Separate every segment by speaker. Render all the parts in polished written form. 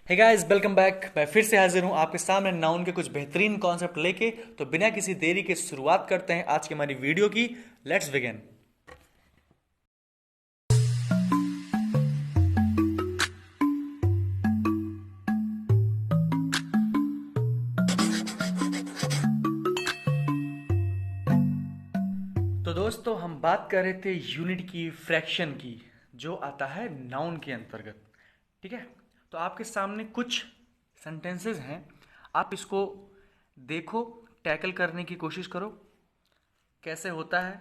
Speaker 1: Hey guys, welcome back. मैं फिर से हाजिर हूं आपके सामने नाउन के कुछ बेहतरीन कॉन्सेप्ट लेके। तो बिना किसी देरी के शुरुआत करते हैं आज की हमारी वीडियो की। Let's begin. तो दोस्तों, हम बात कर रहे थे यूनिट की, फ्रैक्शन की, जो आता है नाउन के अंतर्गत। ठीक है। तो आपके सामने कुछ सेंटेंसेस हैं, आप इसको देखो, टैकल करने की कोशिश करो कैसे होता है।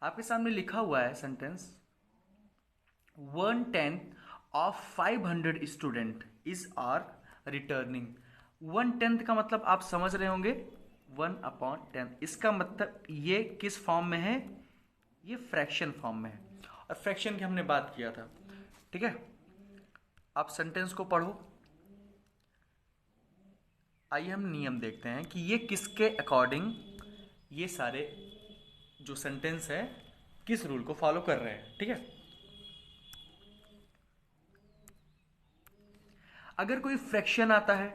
Speaker 1: आपके सामने लिखा हुआ है sentence, 1/10 of 500 student is are returning. 1/10 का मतलब आप समझ रहे होंगे, 1/10। इसका मतलब ये किस फॉर्म में है? ये फ्रैक्शन फॉर्म में है, और फ्रैक्शन की हमने बात किया था। ठीक है। आप सेंटेंस को पढ़ो। आइए हम नियम देखते हैं कि ये किसके अकॉर्डिंग, ये सारे जो सेंटेंस है किस रूल को फॉलो कर रहे हैं। ठीक है। अगर कोई फ्रैक्शन आता है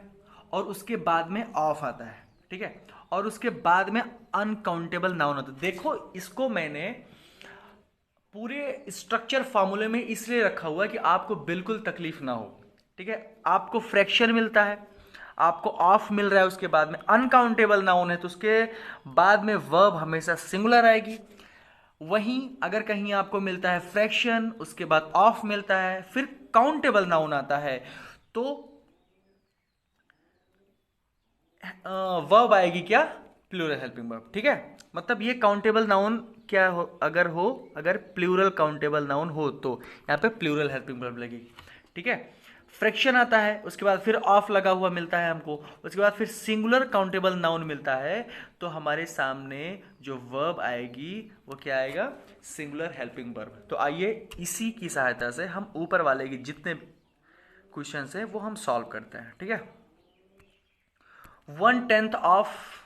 Speaker 1: और उसके बाद में ऑफ आता है, ठीक है, और उसके बाद में अनकाउंटेबल नाउन आता है। देखो, इसको मैंने पूरे स्ट्रक्चर फार्मूले में इसलिए रखा हुआ है कि आपको बिल्कुल तकलीफ ना हो। ठीक है। आपको फ्रैक्शन मिलता है, आपको ऑफ मिल रहा है, उसके बाद में अनकाउंटेबल नाउन है, तो उसके बाद में वर्ब हमेशा सिंगुलर आएगी। वहीं अगर कहीं आपको मिलता है फ्रैक्शन, उसके बाद ऑफ मिलता है, फिर काउंटेबल नाउन आता है, तो वर्ब आएगी क्या? Plural helping verb. ठीक है। मतलब ये काउंटेबल नाउन क्या हो, अगर प्लूरल काउंटेबल नाउन हो तो यहाँ पे प्लूरल हेल्पिंग वर्ब लगेगी। ठीक है। फ्रैक्शन आता है, उसके बाद फिर ऑफ लगा हुआ मिलता है हमको, उसके बाद फिर सिंगुलर काउंटेबल नाउन मिलता है, तो हमारे सामने जो वर्ब आएगी वो क्या आएगा? Singular helping verb. तो आइए इसी की सहायता से हम ऊपर वाले के जितने क्वेश्चन हैं वो हम सॉल्व करते हैं। ठीक है। 1/10 ऑफ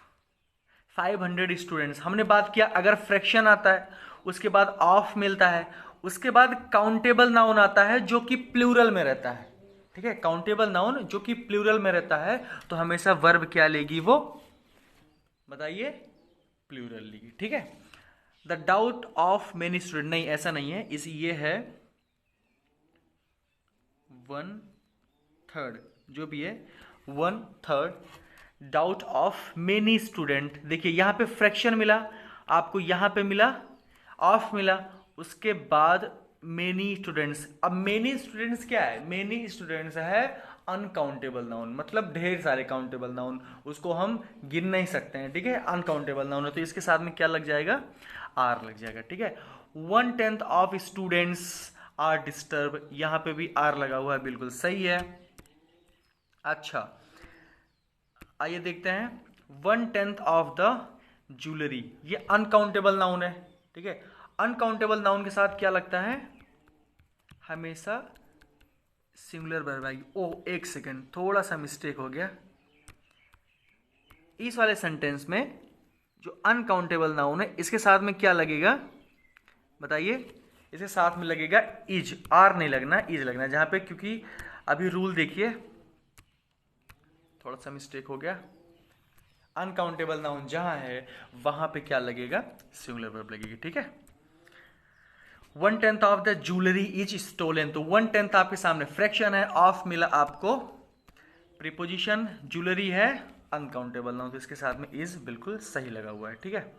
Speaker 1: 500 स्टूडेंट्स, हमने बात किया अगर फ्रैक्शन आता है, उसके बाद ऑफ मिलता है, उसके बाद काउंटेबल नाउन आता है जो कि प्लूरल में रहता है। ठीक है। काउंटेबल नाउन जो कि प्लूरल में रहता है, तो हमेशा वर्ब क्या लेगी वो? बताइए। प्लूरल लेगी। ठीक है। The doubt of many student, नहीं ऐसा नहीं है, इस ये है 1/3, जो भी है 1/3 डाउट ऑफ मेनी स्टूडेंट। देखिए यहां पे फ्रैक्शन मिला आपको, यहां पे मिला ऑफ मिला, उसके बाद मेनी स्टूडेंट्स। अब मेनी स्टूडेंट्स क्या है? मेनी स्टूडेंट्स है अनकाउंटेबल नाउन, मतलब ढेर सारे काउंटेबल नाउन, उसको हम गिन नहीं सकते हैं। ठीक है। अनकाउंटेबल नाउन है, तो इसके साथ में क्या लग जाएगा? आर लग जाएगा। ठीक है। 1/10 ऑफ स्टूडेंट्स आर डिस्टर्ब, यहां पे भी आर लगा हुआ है, बिल्कुल सही है। अच्छा, आइए देखते हैं 1/10 ऑफ द ज्वेलरी, ये अनकाउंटेबल नाउन है। ठीक है। अनकाउंटेबल नाउन के साथ क्या लगता है? हमेशा सिंगुलर वर्ब आएगी। ओह एक सेकेंड, थोड़ा सा मिस्टेक हो गया। इस वाले सेंटेंस में जो अनकाउंटेबल नाउन है, इसके साथ में क्या लगेगा? बताइए। इसके साथ में लगेगा इज, आर नहीं लगना, इज लगना, जहां पे क्योंकि अभी रूल देखिए, थोड़ा सा मिस्टेक हो गया। अनकाउंटेबल नाउन जहां है वहां पे क्या लगेगा? सिंगुलर वर्ब लगेगी। ठीक है। 1/10 of the jewellery is stolen, तो 1/10 आपके सामने फ्रैक्शन है, ऑफ मिला आपको प्रीपोजिशन, ज्वेलरी है अनकाउंटेबल नाउन, तो इसके साथ में इज बिल्कुल सही लगा हुआ है। ठीक है।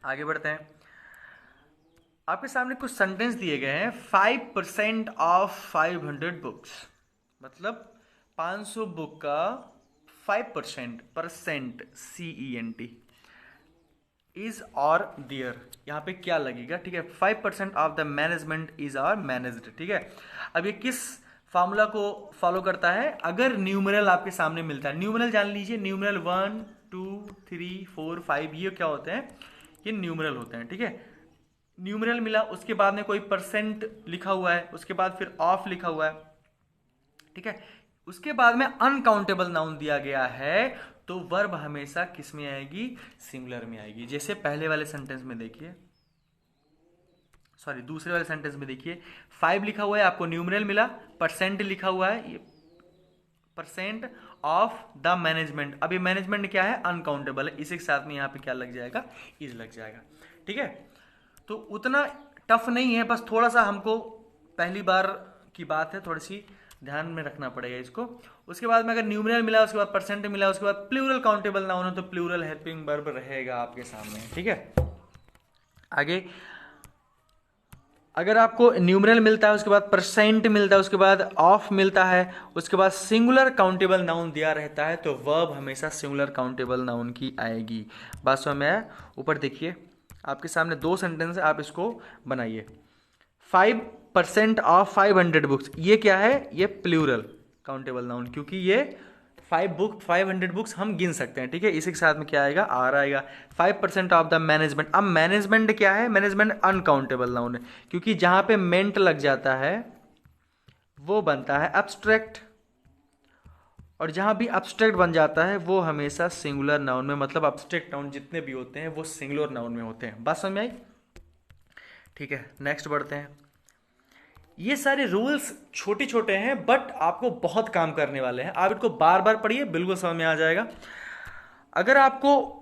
Speaker 1: आगे बढ़ते हैं। आपके सामने कुछ सेंटेंस दिए गए हैं, 5% ऑफ 500 बुक्स, मतलब 500 बुक का 5% परसेंट, CENT, इज और दियर, यहाँ पे क्या लगेगा? ठीक है। 5% of the management is are managed. ठीक है। अब ये किस फॉर्मूला को फॉलो करता है? अगर न्यूमरल आपके सामने मिलता है, न्यूमरल जान लीजिए, न्यूमरल 1 2 3 4 5, ये क्या होते हैं? ये न्यूमरल होते हैं। ठीक है। न्यूमरल मिला, उसके बाद में कोई परसेंट लिखा हुआ है, उसके बाद फिर ऑफ लिखा हुआ है। ठीक है। उसके बाद में अनकाउंटेबल नाउन दिया गया है, तो वर्ब हमेशा किस में आएगी? सिंगुलर में आएगी। जैसे पहले वाले सेंटेंस में देखिए, सॉरी दूसरे वाले सेंटेंस में देखिए 5 लिखा हुआ है, आपको न्यूमरल मिला, परसेंट लिखा हुआ है, ये परसेंट ऑफ द मैनेजमेंट। अभी मैनेजमेंट क्या है, अनकाउंटेबल है, इसी के साथ में यहाँ पे क्या लग जाएगा, इज लग जाएगा। ठीक है, तो उतना टफ नहीं है, बस थोड़ा सा हमको पहली बार की बात है, थोड़ी सी ध्यान में रखना पड़ेगा इसको। उसके बाद में अगर न्यूमरल मिला, उसके बाद परसेंट मिला, उसके बाद प्लूरल काउंटेबल नाउन हो तो प्लूरल हेल्पिंग वर्ब रहेगा आपके सामने। ठीक है, आगे अगर आपको न्यूमरल मिलता है, उसके बाद परसेंट मिलता है, उसके बाद ऑफ मिलता है, उसके बाद सिंगुलर काउंटेबल नाउन दिया रहता है, तो वर्ब हमेशा सिंगुलर काउंटेबल नाउन की आएगी। बात समझ में आया? ऊपर देखिए आपके सामने 2 सेंटेंस है, आप इसको बनाइए। 5% ऑफ 500 बुक्स, ये क्या है, ये प्लूरल काउंटेबल नाउन, क्योंकि ये 500 बुक्स हम गिन सकते हैं। ठीक है, इसी के साथ में क्या आएगा, आर आएगा। 5% ऑफ द मैनेजमेंट, अब मैनेजमेंट क्या है, मैनेजमेंट अनकाउंटेबल नाउन है, क्योंकि जहां पे मेंट लग जाता है वो बनता है एब्स्ट्रैक्ट, और जहां भी एब्स्ट्रैक्ट बन जाता है वो हमेशा सिंगुलर नाउन में, मतलब एब्स्ट्रैक्ट नाउन जितने भी होते हैं वो सिंगुलर नाउन में होते हैं। बात समझ में आई? ठीक है, नेक्स्ट बढ़ते हैं। ये सारे रूल्स छोटे छोटे हैं बट आपको बहुत काम करने वाले हैं, आप इनको बार बार पढ़िए, बिल्कुल समझ में आ जाएगा। अगर आपको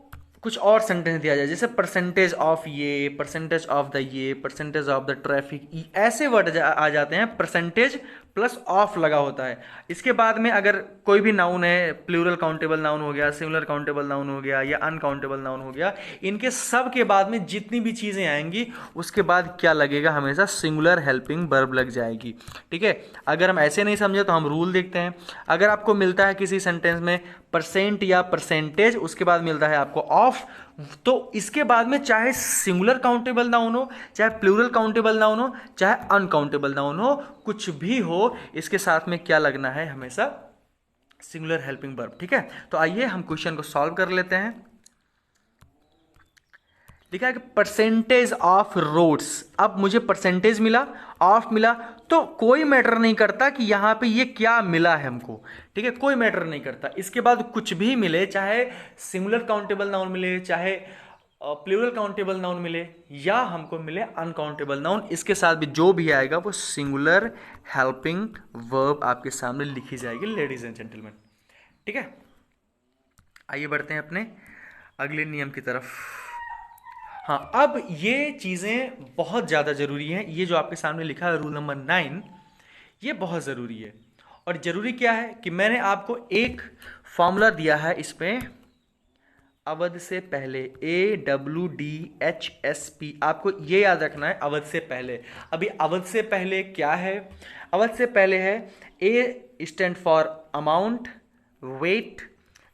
Speaker 1: कुछ और सेंटेंस दिया जाए, जैसे परसेंटेज ऑफ ये, परसेंटेज ऑफ द ये, परसेंटेज ऑफ द ट्रैफिक, ऐसे वर्ड आ जाते हैं, परसेंटेज प्लस ऑफ लगा होता है। इसके बाद में अगर कोई भी नाउन है, प्लूरल काउंटेबल नाउन हो गया, सिंगुलर काउंटेबल नाउन हो गया, या अनकाउंटेबल नाउन हो गया, इनके सब के बाद में जितनी भी चीजें आएंगी उसके बाद क्या लगेगा, हमेशा सिंगुलर हेल्पिंग वर्ब लग जाएगी। ठीक है, अगर हम ऐसे नहीं समझे तो हम रूल देखते हैं। अगर आपको मिलता है किसी सेंटेंस में परसेंट या परसेंटेज, उसके बाद मिलता है आपको ऑफ, तो इसके बाद में चाहे सिंगुलर काउंटेबल नाउन हो, चाहे प्लूरल काउंटेबल नाउन हो, चाहे अनकाउंटेबल नाउन हो, कुछ भी हो, इसके साथ में क्या लगना है, हमेशा सिंगुलर हेल्पिंग वर्ब। ठीक है, तो आइए हम क्वेश्चन को सॉल्व कर लेते हैं। लिखा है कि परसेंटेज ऑफ रोड्स, अब मुझे परसेंटेज मिला, ऑफ मिला, तो कोई मैटर नहीं करता कि यहां पे ये क्या मिला है हमको। ठीक है, कोई मैटर नहीं करता, इसके बाद कुछ भी मिले, चाहे सिंगुलर काउंटेबल नाउन मिले, चाहे प्लूरल काउंटेबल नाउन मिले, या हमको मिले अनकाउंटेबल नाउन, इसके साथ भी जो भी आएगा वो सिंगुलर हेल्पिंग वर्ब आपके सामने लिखी जाएगी, लेडीज एंड जेंटलमैन। ठीक है, आइए बढ़ते हैं अपने अगले नियम की तरफ। हाँ, अब ये चीज़ें बहुत ज़्यादा ज़रूरी हैं, ये जो आपके सामने लिखा है रूल नंबर 9, ये बहुत ज़रूरी है। और ज़रूरी क्या है कि मैंने आपको एक फॉर्मूला दिया है, इस पे अवध से पहले, AWDHSP, आपको ये याद रखना है, अवध से पहले। अभी अवध से पहले क्या है, अवध से पहले है A stand for amount, weight,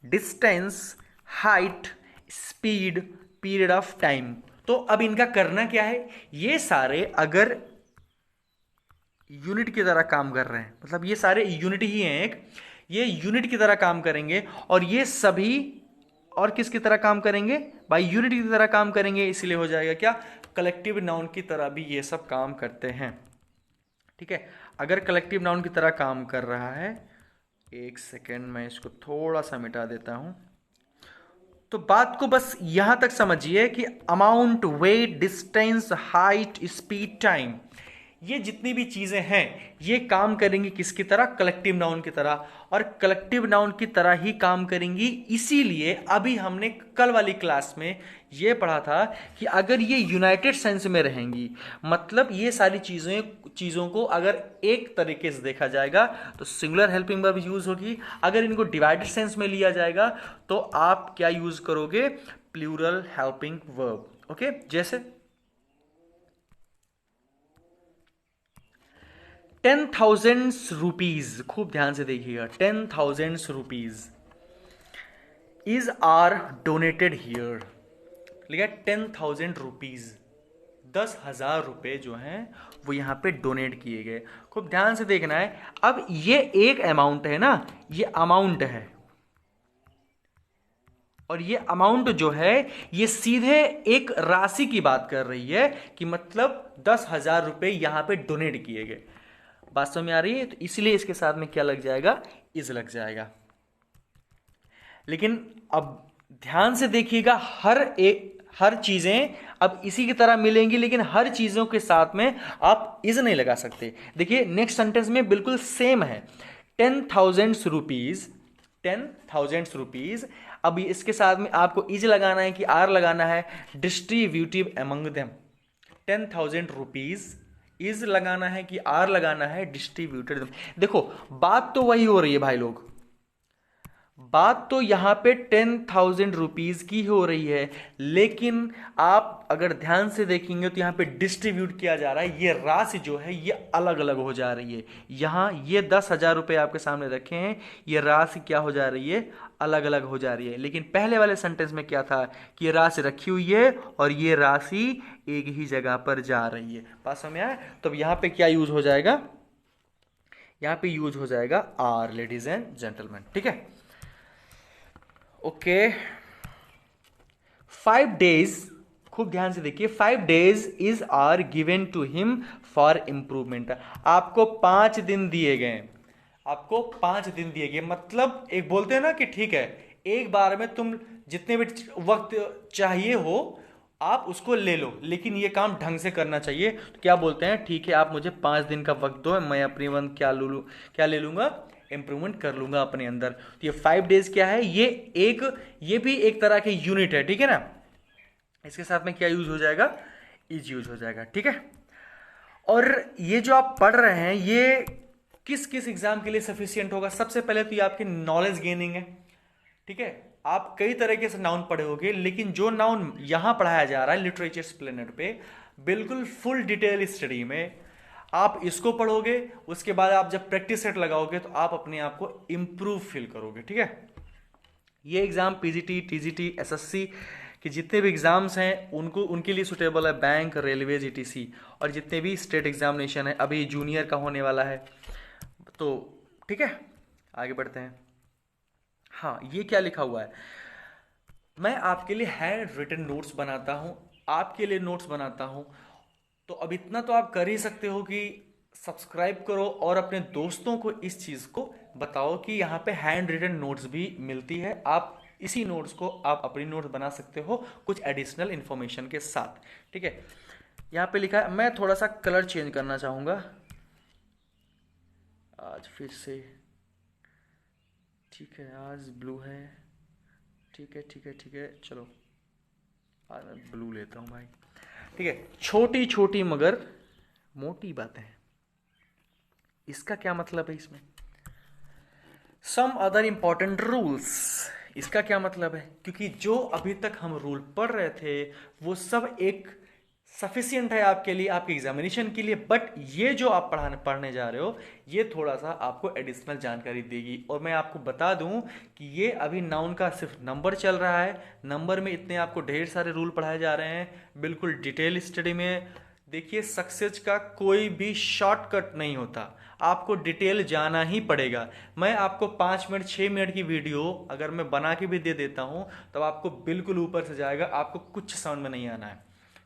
Speaker 1: distance, height, speed, period of time. तो अब इनका करना क्या है, ये सारे अगर यूनिट की तरह काम कर रहे हैं, मतलब ये सारे यूनिट ही हैं, एक ये यूनिट की तरह काम करेंगे, और ये सभी और किसकी तरह काम करेंगे, भाई यूनिट की तरह काम करेंगे, इसलिए हो जाएगा क्या, कलेक्टिव नाउन की तरह भी ये सब काम करते हैं। ठीक है, अगर कलेक्टिव नाउन की तरह काम कर रहा है, एक सेकेंड मैं इसको थोड़ा सा मिटा देता हूं, तो बात को बस यहां तक समझिए कि amount, weight, distance, height, speed, time, ये जितनी भी चीजें हैं ये काम करेंगी किसकी तरह, कलेक्टिव नाउन की तरह, और कलेक्टिव नाउन की तरह ही काम करेंगी। इसीलिए अभी हमने कल वाली क्लास में ये पढ़ा था कि अगर ये यूनाइटेड सेंस में रहेंगी, मतलब ये सारी चीज़ों को अगर एक तरीके से देखा जाएगा तो सिंगुलर हेल्पिंग वर्ब यूज होगी, अगर इनको डिवाइडेड सेंस में लिया जाएगा तो आप क्या यूज करोगे, प्लूरल हेल्पिंग वर्ब। ओके, जैसे 10,000 रुपीज, खूब ध्यान से देखिएगा, 10,000 rupees is are donated here, लिखा 10,000 रुपीज, 10,000 रुपए जो हैं वो यहां पे डोनेट किए गए। खूब ध्यान से देखना है, अब ये एक अमाउंट है ना, ये अमाउंट है, और ये अमाउंट जो है ये सीधे एक राशि की बात कर रही है कि मतलब 10,000 रुपए यहां पे डोनेट किए गए। बात समझ में आ रही है, तो इसलिए इसके साथ में क्या लग जाएगा, इज लग जाएगा। लेकिन अब ध्यान से देखिएगा, हर चीजें अब इसी की तरह मिलेंगी, लेकिन हर चीजों के साथ में आप इज नहीं लगा सकते। देखिए नेक्स्ट सेंटेंस में बिल्कुल सेम है, 10,000 रुपीज, 10,000 रुपीज। अब इसके साथ में आपको इज लगाना है कि आर लगाना है, distributive among them. 10,000 rupees is लगाना है कि आर लगाना है, डिस्ट्रीब्यूटेड। देखो बात तो वही हो रही है भाई लोग, बात तो यहां पे 10,000 रुपीज की हो रही है, लेकिन आप अगर ध्यान से देखेंगे तो यहां पे डिस्ट्रीब्यूट किया जा रहा है, ये राशि जो है ये अलग अलग हो जा रही है। यहां ये 10,000 रुपए आपके सामने रखे हैं, ये राशि क्या हो जा रही है, अलग अलग हो जा रही है। लेकिन पहले वाले सेंटेंस में क्या था कि ये राशि रखी हुई है और ये राशि एक ही जगह पर जा रही है। बात समझ में आया? तो यहां पे क्या यूज हो जाएगा, यहां पे यूज हो जाएगा आर, लेडीज एंड जेंटलमैन। ठीक है, ओके। 5 days, खूब ध्यान से देखिए, 5 days is are given to him for improvement. आपको 5 दिन दिए गए, आपको 5 दिन दिए गए, मतलब एक बोलते हैं ना कि ठीक है एक बार में तुम जितने भी वक्त चाहिए हो आप उसको ले लो, लेकिन ये काम ढंग से करना चाहिए। तो क्या बोलते हैं, ठीक है आप मुझे 5 दिन का वक्त दो, मैं अपनी क्या ले लूंगा, इंप्रूवमेंट कर लूंगा अपने अंदर। तो ये 5 days क्या है, ये भी एक तरह के यूनिट है, ठीक है ना। इसके साथ में क्या यूज हो जाएगा, इज यूज हो जाएगा। ठीक है, और ये जो आप पढ़ रहे हैं ये किस किस एग्जाम के लिए सफिशियंट होगा। सबसे पहले तो ये आपकी नॉलेज गेनिंग है। ठीक है, आप कई तरीके से नाउन पढ़े होंगे, लेकिन जो नाउन यहां पढ़ाया जा रहा है लिटरेचर स्प्लेनेड पे, बिल्कुल फुल डिटेल स्टडी में आप इसको पढ़ोगे, उसके बाद आप जब प्रैक्टिस सेट लगाओगे तो आप अपने आप को इंप्रूव फील करोगे। ठीक है, ये एग्जाम पीजीटी, टीजीटी, एसएससी कि जितने भी एग्जाम्स हैं उनके लिए सुटेबल है, बैंक, रेलवेज, ईटीसी, और जितने भी स्टेट एग्जामिनेशन है, अभी जूनियर का होने वाला है। तो ठीक है, आगे बढ़ते हैं। हाँ, ये क्या लिखा हुआ है, मैं आपके लिए हैंड रिटन नोट्स बनाता हूं, आपके लिए नोट्स बनाता हूं। तो अब इतना तो आप कर ही सकते हो कि सब्सक्राइब करो और अपने दोस्तों को इस चीज को बताओ कि यहाँ पे हैंड रिटन नोट्स भी मिलती है। आप इसी नोट्स को आप अपनी नोट्स बना सकते हो कुछ एडिशनल इंफॉर्मेशन के साथ। ठीक है, यहाँ पे लिखा है, मैं थोड़ा सा कलर चेंज करना चाहूंगा आज फिर से। ठीक है, आज ब्लू है, ठीक है ठीक है ठीक है, चलो आज मैं ब्लू लेता हूँ भाई। ठीक है, छोटी छोटी मगर मोटी बातें, इसका क्या मतलब है इसमें, सम अदर इंपॉर्टेंट रूल्स, इसका क्या मतलब है, क्योंकि जो अभी तक हम रूल पढ़ रहे थे वो सब एक सफिशियंट है आपके लिए, आपके एग्जामिनेशन के लिए, बट ये जो आप पढ़ने जा रहे हो ये थोड़ा सा आपको एडिशनल जानकारी देगी। और मैं आपको बता दूं कि ये अभी नाउन का सिर्फ नंबर चल रहा है, नंबर में इतने आपको ढेर सारे रूल पढ़ाए जा रहे हैं, बिल्कुल डिटेल स्टडी में। देखिए सक्सेस का कोई भी शॉर्टकट नहीं होता, आपको डिटेल जाना ही पड़ेगा। मैं आपको 5 मिनट 6 मिनट की वीडियो अगर मैं बना के भी दे देता हूं तो आपको बिल्कुल ऊपर से जाएगा, आपको कुछ समझ में नहीं आना है।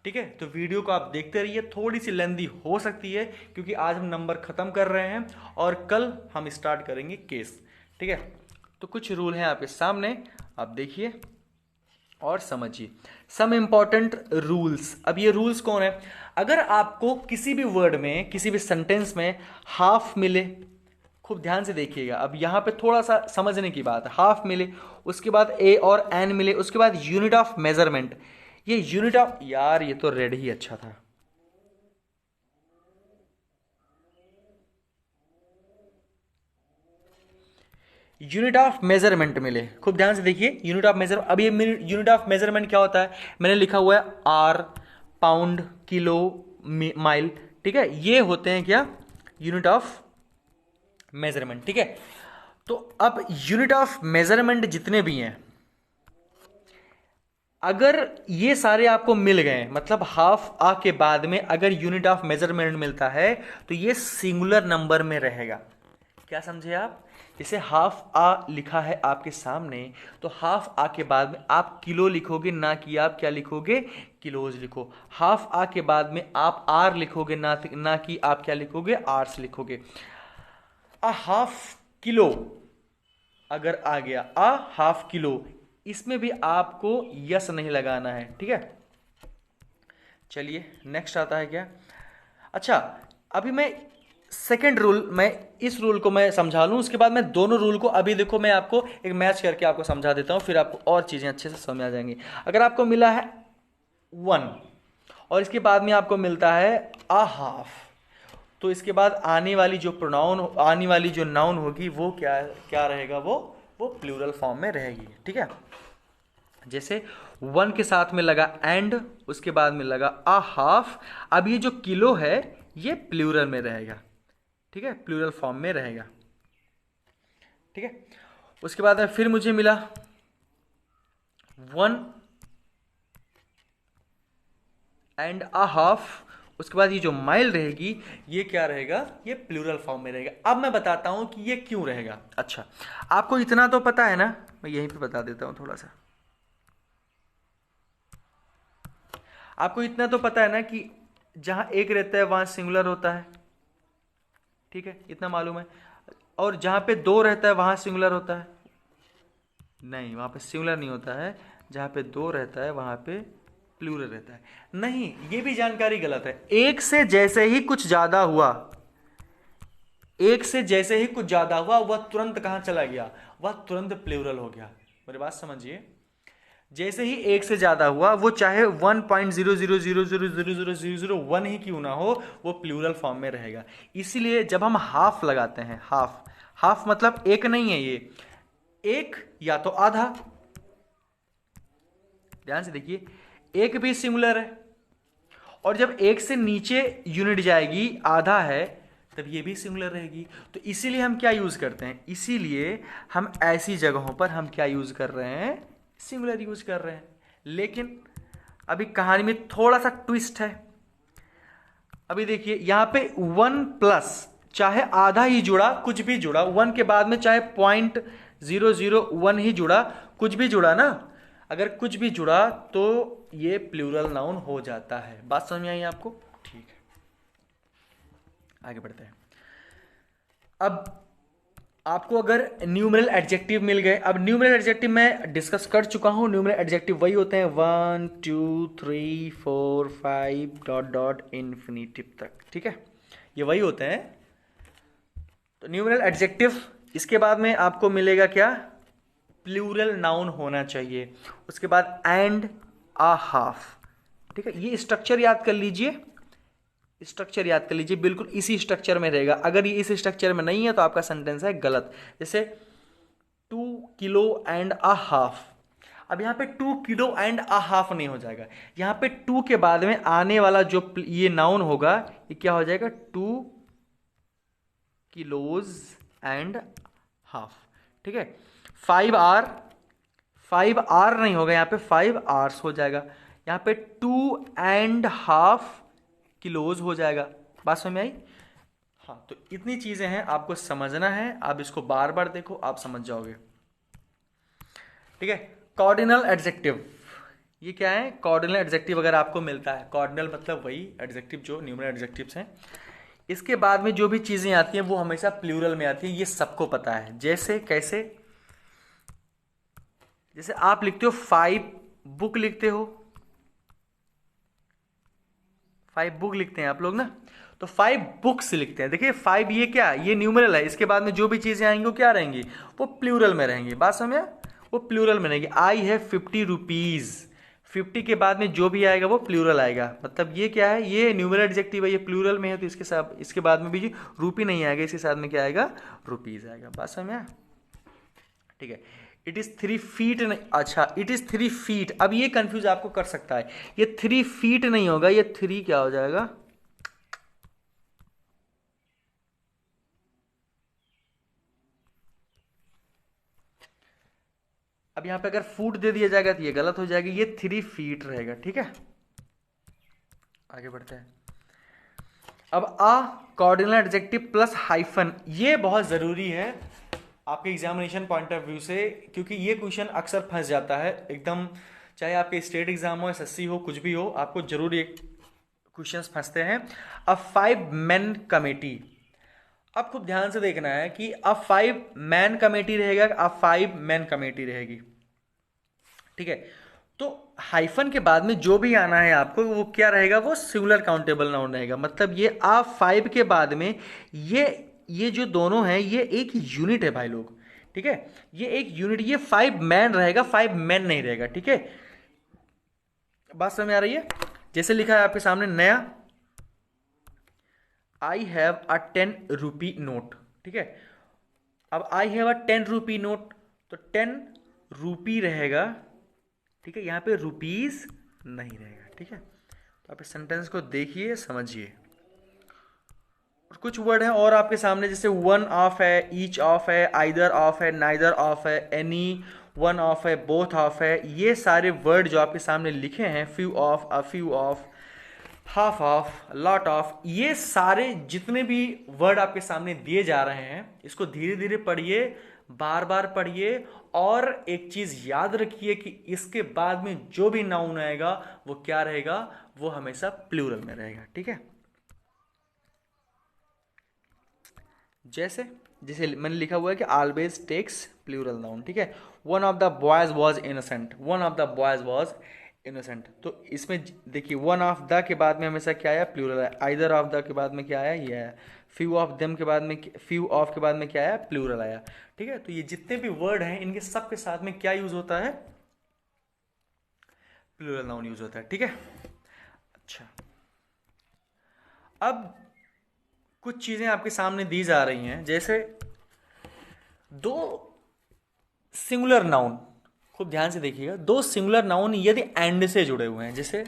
Speaker 1: ठीक है, तो वीडियो को आप देखते रहिए, थोड़ी सी लेंदी हो सकती है क्योंकि आज हम नंबर खत्म कर रहे हैं और कल हम स्टार्ट करेंगे केस। ठीक है, तो कुछ रूल हैं आपके सामने, आप देखिए और समझिए। सम इंपॉर्टेंट रूल्स, अब ये रूल्स कौन है, अगर आपको किसी भी वर्ड में किसी भी सेंटेंस में हाफ मिले, खूब ध्यान से देखिएगा, अब यहां पे थोड़ा सा समझने की बात है, हाफ मिले, उसके बाद ए और एन मिले, उसके बाद यूनिट ऑफ मेजरमेंट, ये यूनिट ऑफ, यार ये तो रेड ही अच्छा था, यूनिट ऑफ मेजरमेंट मिले, खूब ध्यान से देखिए यूनिट ऑफ मेजर। अब ये यूनिट ऑफ मेजरमेंट क्या होता है, मैंने लिखा हुआ है आर, पाउंड, किलो, माइल। ठीक है, ये होते हैं क्या, यूनिट ऑफ मेजरमेंट। ठीक है, तो अब यूनिट ऑफ मेजरमेंट जितने भी हैं, अगर ये सारे आपको मिल गए, मतलब हाफ आ के बाद में अगर यूनिट ऑफ मेजरमेंट मिलता है तो ये सिंगुलर नंबर में रहेगा। क्या समझे आप, जैसे हाफ आ लिखा है आपके सामने, तो हाफ आ के बाद में आप किलो लिखोगे, ना कि आप क्या लिखोगे, किलोज लिखो। हाफ आ के बाद में आप आर लिखोगे, ना कि आप क्या लिखोगे, आर्स लिखोगे। अ हाफ किलो अगर आ गया, अ हाफ किलो, इसमें भी आपको यस नहीं लगाना है। ठीक है, चलिए नेक्स्ट आता है क्या। अच्छा, अभी मैं सेकंड रूल, मैं इस रूल को मैं समझा लूँ, उसके बाद मैं दोनों रूल को अभी देखो मैं आपको एक मैच करके आपको समझा देता हूँ, फिर आपको और चीज़ें अच्छे से समझ आ जाएंगी। अगर आपको मिला है 1 और इसके बाद में आपको मिलता है a हाफ, तो इसके बाद आने वाली जो प्रोनाउन, आने वाली जो नाउन होगी वो क्या क्या रहेगा, वो प्लूरल फॉर्म में रहेगी। ठीक है, जैसे 1 के साथ में लगा एंड, उसके बाद में लगा a हाफ। अब ये जो किलो है ये प्लूरल में रहेगा। ठीक है, प्लूरल फॉर्म में रहेगा। ठीक है, उसके बाद में फिर मुझे मिला 1 एंड a हाफ, उसके बाद ये जो माइल रहेगी ये क्या रहेगा, ये प्लूरल फॉर्म में रहेगा। अब मैं बताता हूं कि ये क्यों रहेगा। अच्छा, आपको इतना तो पता है ना, मैं यहीं पे बता देता हूं थोड़ा सा। आपको इतना तो पता है ना कि जहां एक रहता है वहां सिंगुलर होता है। ठीक है, इतना मालूम है। और जहां पे 2 रहता है वहां सिंगुलर होता है? नहीं, वहां पे सिंगुलर नहीं होता है। जहां पे 2 रहता है वहां पे प्लूरल रहता है। नहीं, ये भी जानकारी गलत है। एक से जैसे ही कुछ ज्यादा हुआ, एक से जैसे ही कुछ ज्यादा हुआ, वह तुरंत कहां चला गया, वह तुरंत प्लूरल हो गया। मेरी बात समझिए, जैसे ही एक से ज्यादा हुआ, वो चाहे 1.00000001 ही क्यों ना हो, वो प्लूरल फॉर्म में रहेगा। इसीलिए जब हम हाफ लगाते हैं, हाफ, हाफ मतलब एक नहीं है ये, एक या तो आधा। ध्यान से देखिए, एक भी सिंगुलर है, और जब एक से नीचे यूनिट जाएगी आधा है, तब ये भी सिंगुलर रहेगी। तो इसीलिए हम क्या यूज करते हैं, इसीलिए हम ऐसी जगहों पर हम क्या यूज कर रहे हैं, सिंगुलर यूज कर रहे हैं। लेकिन अभी कहानी में थोड़ा सा ट्विस्ट है। अभी देखिए यहां पे 1 प्लस, चाहे आधा ही जुड़ा, कुछ भी जुड़ा, 1 के बाद में चाहे 0.001 ही जुड़ा, कुछ भी जुड़ा ना, अगर कुछ भी जुड़ा तो ये प्लूरल नाउन हो जाता है। बात समझ में आई आपको? ठीक है, आगे बढ़ते हैं। अब आपको अगर न्यूमरल एडजेक्टिव मिल गए, अब न्यूमरल एडजेक्टिव मैं डिस्कस कर चुका हूं। न्यूमरल एडजेक्टिव वही होते हैं 1 2 3 4 5 डॉट डॉट इन्फिनिटिव तक। ठीक है, ये वही होते हैं। तो न्यूमरल एडजेक्टिव, इसके बाद में आपको मिलेगा क्या, प्लूरल नाउन होना चाहिए। उसके बाद एंड आ हाफ। ठीक है, ये स्ट्रक्चर याद कर लीजिए, स्ट्रक्चर याद कर लीजिए, बिल्कुल इसी स्ट्रक्चर में रहेगा। अगर ये इस स्ट्रक्चर में नहीं है तो आपका सेंटेंस है गलत। जैसे 2 किलो एंड अ हाफ, अब यहाँ पे 2 किलो एंड अ हाफ नहीं हो जाएगा। यहाँ पे 2 के बाद में आने वाला जो ये नाउन होगा, ये क्या हो जाएगा, 2 किलोज एंड हाफ। ठीक है, 5 आर नहीं होगा, यहाँ पे 5 आवर्स हो जाएगा। यहाँ पे 2.5 किलोज हो जाएगा। बात समझ में आई? हाँ, तो इतनी चीजें हैं, आपको समझना है। आप इसको बार बार देखो, आप समझ जाओगे। ठीक है, कॉर्डिनल एडजेक्टिव, ये क्या है, कॉर्डिनल एडजेक्टिव अगर आपको मिलता है, कॉर्डिनल मतलब वही एडजेक्टिव जो न्यूमरल एडजेक्टिव्स हैं, इसके बाद में जो भी चीजें आती हैं वो हमेशा प्लूरल में आती हैं, ये सबको पता है। जैसे कैसे, जैसे आप लिखते हो 5 बुक लिखते हो, 5 बुक लिखते हैं आप लोग ना, तो 5 बुक्स लिखते हैं। देखिए 5 ये क्या, ये न्यूमरल है, इसके बाद में जो भी चीजें आएंगी वो क्या रहेंगी, वो प्लूरल में रहेंगी। बात समझे, वो प्लूरल में रहेंगी। आई है 50 रुपीज, 50 के बाद में जो भी आएगा वो प्लूरल आएगा। मतलब ये क्या है, ये न्यूमरल एडजेक्टिव है, ये प्लूरल में है, तो इसके साथ, इसके बाद में भी रूपी नहीं आएगा, इसके साथ में क्या आएगा, रुपीज आएगा। बात समझ में? ठीक है, इट इज 3 फीट नहीं, अच्छा इट इज 3 फीट। अब ये कंफ्यूज आपको कर सकता है, ये 3 फीट नहीं होगा, ये 3 क्या हो जाएगा, अब यहां पे अगर फुट दे दिया जाएगा तो ये गलत हो जाएगी, ये 3 फीट रहेगा। ठीक है, आगे बढ़ते हैं। अब कॉर्डिनल एडजेक्टिव प्लस हाइफन, ये बहुत जरूरी है आपके एग्जामिनेशन पॉइंट ऑफ व्यू से, क्योंकि ये क्वेश्चन अक्सर फंस जाता है एकदम, चाहे आपके स्टेट एग्जाम हो, एसएससी हो, कुछ भी हो, आपको जरूर ये क्वेश्चन फंसते हैं। अब 5 मैन कमेटी, अब खूब ध्यान से देखना है कि अब 5 मैन कमेटी रहेगा, अब 5 मैन कमेटी रहेगी। ठीक है, तो हाइफन के बाद में जो भी आना है आपको वो क्या रहेगा, वो सिंगुलर काउंटेबल नाउन रहेगा। मतलब ये आप 5 के बाद में ये जो दोनों हैं ये एक यूनिट है भाई लोग, ठीक है। ये एक यूनिट, ये 5 मैन रहेगा, 5 मैन नहीं रहेगा, ठीक है। बात समझ में आ रही है? जैसे लिखा है आपके सामने नया, I have a 10 rupee note, ठीक है। अब I have a 10 rupee note, तो 10 रुपी रहेगा, ठीक है। यहां पे रुपीज नहीं रहेगा, ठीक है। तो आप इस सेंटेंस को देखिए, समझिए। और कुछ वर्ड हैं और आपके सामने, जैसे वन ऑफ है, ईच ऑफ है, आइदर ऑफ है, नाइदर ऑफ है, एनी वन ऑफ है, बोथ ऑफ है। ये सारे वर्ड जो आपके सामने लिखे हैं, few of, a few of, half of, lot of, ये सारे जितने भी वर्ड आपके सामने दिए जा रहे हैं, इसको धीरे धीरे पढ़िए, बार बार पढ़िए। और एक चीज याद रखिए कि इसके बाद में जो भी नाउन आएगा वो क्या रहेगा, वो हमेशा प्लूरल में रहेगा, ठीक है। जैसे जैसे मैंने लिखा हुआ है कि ऑलवेज टेक्स प्लूरल नाउन, ठीक है। One of the boys was innocent, one of the boys was innocent. तो इसमें देखिए, वन ऑफ द के बाद में हमेशा क्या आया, प्लूरल आया। आइदर ऑफ द के बाद में क्या आया, ये आया। फ्यू ऑफ देम के बाद में, फ्यू ऑफ के बाद में क्या आया, प्लूरल आया, ठीक है। तो ये जितने भी वर्ड हैं इनके सब के साथ में क्या यूज होता है, प्लूरल नाउन यूज होता है, ठीक है। अच्छा, अब कुछ चीजें आपके सामने दी जा रही हैं, जैसे दो सिंगुलर नाउन, खूब ध्यान से देखिएगा। दो सिंगुलर नाउन यदि एंड से जुड़े हुए हैं, जैसे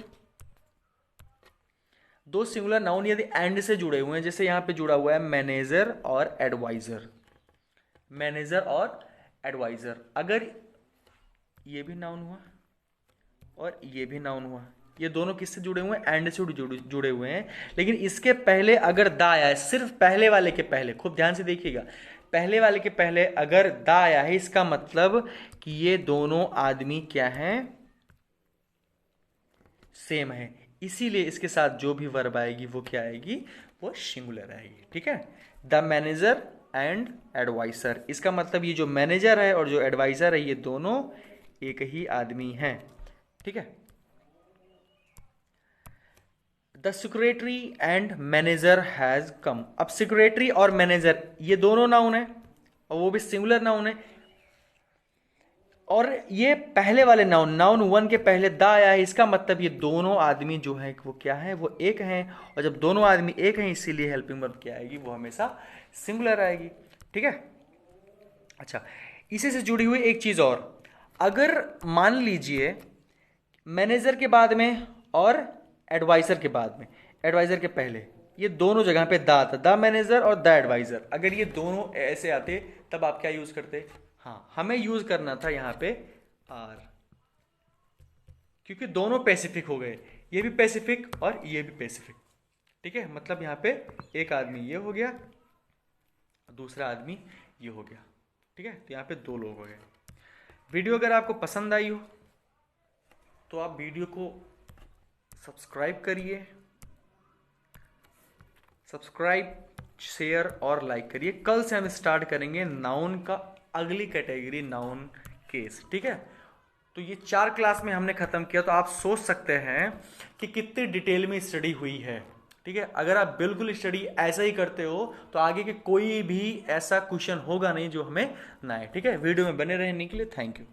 Speaker 1: दो सिंगुलर नाउन यदि एंड से जुड़े हुए हैं, जैसे यहां पे जुड़ा हुआ है मैनेजर और एडवाइजर, मैनेजर और एडवाइजर। अगर ये भी नाउन हुआ और ये भी नाउन हुआ, ये दोनों किससे जुड़े हुए हैं, एंड से जुड़े हुए हैं। लेकिन इसके पहले अगर दा आया है, सिर्फ पहले वाले के पहले, खूब ध्यान से देखिएगा, पहले वाले के पहले अगर दा आया है, इसका मतलब कि ये दोनों आदमी क्या हैं, सेम है। इसीलिए इसके साथ जो भी वर्ब आएगी वो क्या आएगी, वो सिंगुलर आएगी, ठीक है। द मैनेजर एंड एडवाइजर, इसका मतलब ये जो मैनेजर है और जो एडवाइजर है ये दोनों एक ही आदमी हैं, ठीक है। The secretary and manager has come. अब सेक्रेटरी और मैनेजर ये दोनों नाउन है और वो भी सिंगुलर नाउन है। और ये पहले वाले नाउन, नाउन वन के पहले द आया है, इसका मतलब ये दोनों आदमी जो है वो क्या है, वो एक हैं। और जब दोनों आदमी एक हैं, इसीलिए हेल्पिंग वर्ब क्या आएगी, वो हमेशा सिंगुलर आएगी, ठीक है। अच्छा, इसी से जुड़ी हुई एक चीज और, अगर मान लीजिए मैनेजर के बाद में और एडवाइजर के बाद में, एडवाइजर के पहले ये दोनों जगह पे द आता, द मैनेजर और द एडवाइजर, अगर ये दोनों ऐसे आते तब आप क्या यूज करते, हाँ हमें यूज करना था यहां पे आर, क्योंकि दोनों पैसिफिक हो गए, ये भी पैसिफिक और ये भी पैसिफिक, ठीक है। मतलब यहां पे एक आदमी ये हो गया, दूसरा आदमी ये हो गया, ठीक है। तो यहां पे दो लोग हो गए। वीडियो अगर आपको पसंद आई हो तो आप वीडियो को सब्सक्राइब करिए, सब्सक्राइब, शेयर और लाइक करिए। कल से हम स्टार्ट करेंगे नाउन का अगली कैटेगरी, नाउन केस, ठीक है। तो ये 4 क्लास में हमने खत्म किया, तो आप सोच सकते हैं कि कितनी डिटेल में स्टडी हुई है, ठीक है। अगर आप बिल्कुल स्टडी ऐसा ही करते हो तो आगे के कोई भी ऐसा क्वेश्चन होगा नहीं जो हमें ना आए, ठीक है। वीडियो में बने रहने के लिए थैंक यू।